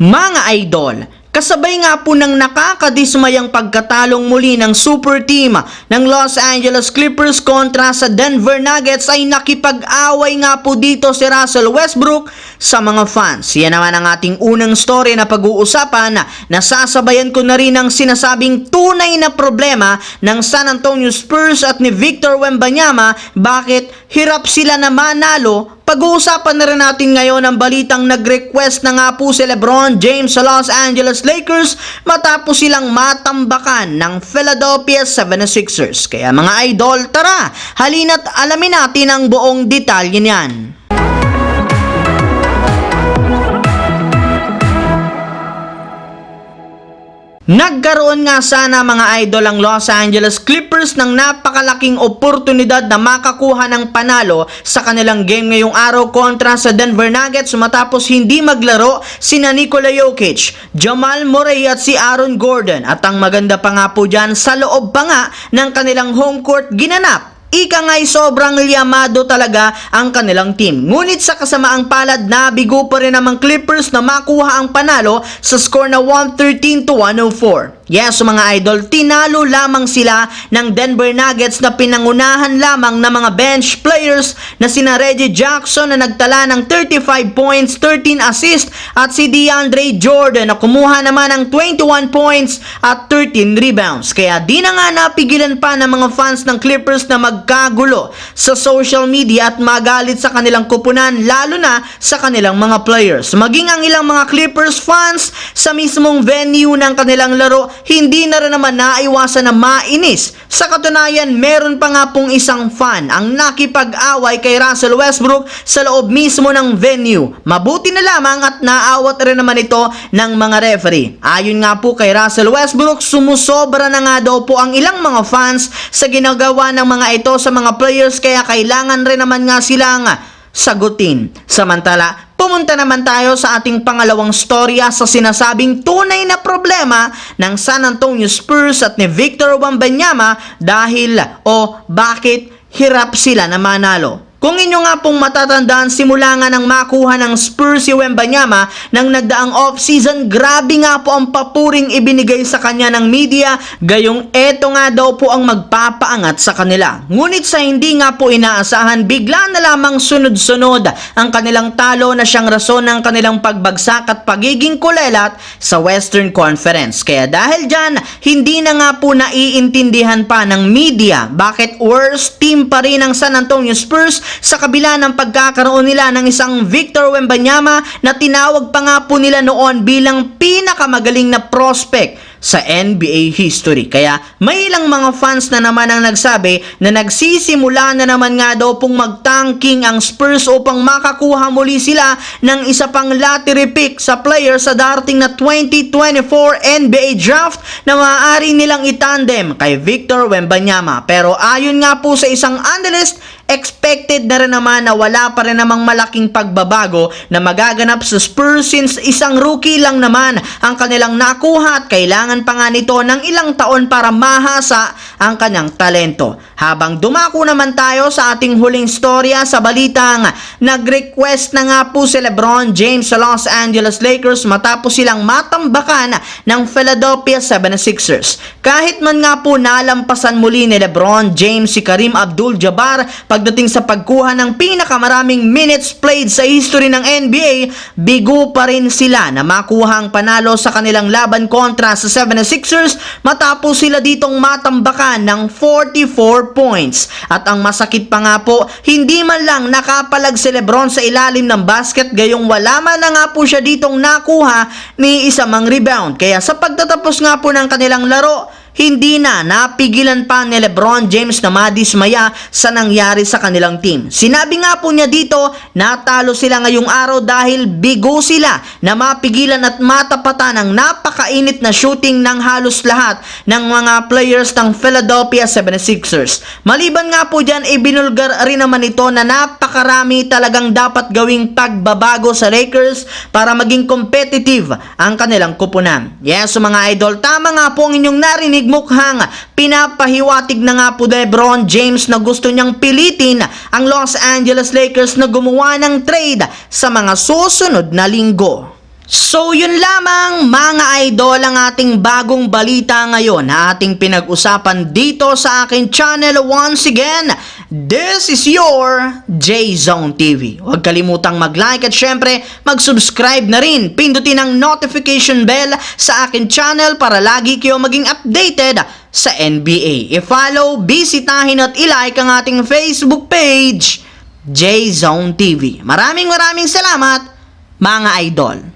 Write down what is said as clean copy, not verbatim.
Mga idol, kasabay nga po ng nakakadismayang pagkatalong muli ng super team ng Los Angeles Clippers kontra sa Denver Nuggets ay nakipag-away nga po dito si Russell Westbrook sa mga fans. Yan naman ang ating unang story na pag-uusapan na nasasabayan ko na rin ang sinasabing tunay na problema ng San Antonio Spurs at ni Victor Wembanyama. Bakit hirap sila na manalo? Pag-uusapan na rin natin ngayon ang balitang nag-request na nga po si LeBron James sa Los Angeles Lakers matapos silang matambakan ng Philadelphia 76ers. Kaya mga idol, tara, halina't alamin natin ang buong detalye niyan. Nagkaroon nga sana mga idol ang Los Angeles Clippers ng napakalaking oportunidad na makakuha ng panalo sa kanilang game ngayong araw kontra sa Denver Nuggets matapos hindi maglaro sina Nikola Jokic, Jamal Murray at si Aaron Gordon. At ang maganda pa nga po dyan, sa loob pa nga ng kanilang home court ginanap. Ika nga'y sobrang liyamado talaga ang kanilang team. Ngunit sa kasamaang palad, nabigo pa rin namang Clippers na makuha ang panalo sa score na 113-104. Yes, mga idol, tinalo lamang sila ng Denver Nuggets na pinangunahan lamang ng mga bench players na sina Reggie Jackson na nagtala ng 35 points, 13 assists at si DeAndre Jordan na kumuha naman ng 21 points at 13 rebounds. Kaya di na nga napigilan pa ng mga fans ng Clippers na magkagulo sa social media at magalit sa kanilang kupunan, lalo na sa kanilang mga players. Maging ang ilang mga Clippers fans sa mismong venue ng kanilang laro, hindi na rin naman naiwasan na mainis. Sa katunayan, meron pa nga pong isang fan ang nakipag-away kay Russell Westbrook sa loob mismo ng venue. Mabuti na lamang at naawat rin naman ito ng mga referee. Ayon nga po kay Russell Westbrook, sumusobra na nga daw po ang ilang mga fans sa ginagawa ng mga ito sa mga players, kaya kailangan rin naman nga silang sagutin. Samantala, pumunta naman tayo sa ating pangalawang storya sa sinasabing tunay na problema ng San Antonio Spurs at ni Victor Wembanyama dahil bakit hirap sila na manalo. Kung inyo nga pong matatandaan, simula nga nang makuha ng Spurs si Wembanyama ng nagdaang off-season, grabe nga po ang papuring ibinigay sa kanya ng media, gayong eto nga daw po ang magpapaangat sa kanila. Ngunit sa hindi nga po inaasahan, bigla na lamang sunod-sunod ang kanilang talo na siyang rason ng kanilang pagbagsak at pagiging kulelat sa Western Conference. Kaya dahil dyan, hindi na nga po naiintindihan pa ng media bakit worst team pa rin ang San Antonio Spurs sa kabila ng pagkakaroon nila ng isang Victor Wembanyama na tinawag pa nga po nila noon bilang pinakamagaling na prospect sa NBA history. Kaya may ilang mga fans na naman ang nagsabi na nagsisimula na naman nga daw pong magtanking ang Spurs upang makakuha muli sila ng isa pang lottery pick sa player sa darating na 2024 NBA draft na maaari nilang itandem kay Victor Wembanyama. Pero ayon nga po sa isang analyst, expected na rin naman na wala pa rin namang malaking pagbabago na magaganap sa Spurs since isang rookie lang naman ang kanilang nakuha at kailangan pa nga nito ng ilang taon para mahasa ang kanyang talento. Habang dumako naman tayo sa ating huling storya sa balitang nag-request na nga po si LeBron James sa Los Angeles Lakers matapos silang matambakan ng Philadelphia 76ers. Kahit man nga po nalampasan muli ni LeBron James si Kareem Abdul-Jabbar pagdating sa pagkuha ng pinakamaraming minutes played sa history ng NBA, bigo pa rin sila na makuha ang panalo sa kanilang laban kontra sa 76ers matapos sila ditong matambakan ng 44 points. At ang masakit pa nga po, hindi man lang nakapalag si LeBron sa ilalim ng basket, gayong wala man na nga po siya ditong nakuha ni isa mang rebound. Kaya sa pagtatapos nga po ng kanilang laro, hindi na napigilan pa ni LeBron James na madismaya sa nangyari sa kanilang team. Sinabi nga po niya dito, natalo sila ngayong araw dahil bigo sila na mapigilan at matapatan ang napakainit na shooting ng halos lahat ng mga players ng Philadelphia 76ers. Maliban nga po dyan, ibinulgar rin naman ito na napakarami talagang dapat gawing pagbabago sa Lakers para maging competitive ang kanilang kupunan. Yes, mga idol, tama nga po ang inyong narinig, mukhang pinapahiwatig na nga po LeBron James na gusto niyang pilitin ang Los Angeles Lakers na gumawa ng trade sa mga susunod na linggo. So yun lamang mga idol ang ating bagong balita ngayon na ating pinag-usapan dito sa aking channel. Once again, this is your J-Zone TV. Huwag kalimutang mag-like at syempre mag-subscribe na rin. Pindutin ang notification bell sa aking channel para lagi kayo maging updated sa NBA. I-follow, bisitahin at i-like ang ating Facebook page, J-Zone TV. Maraming salamat mga idol.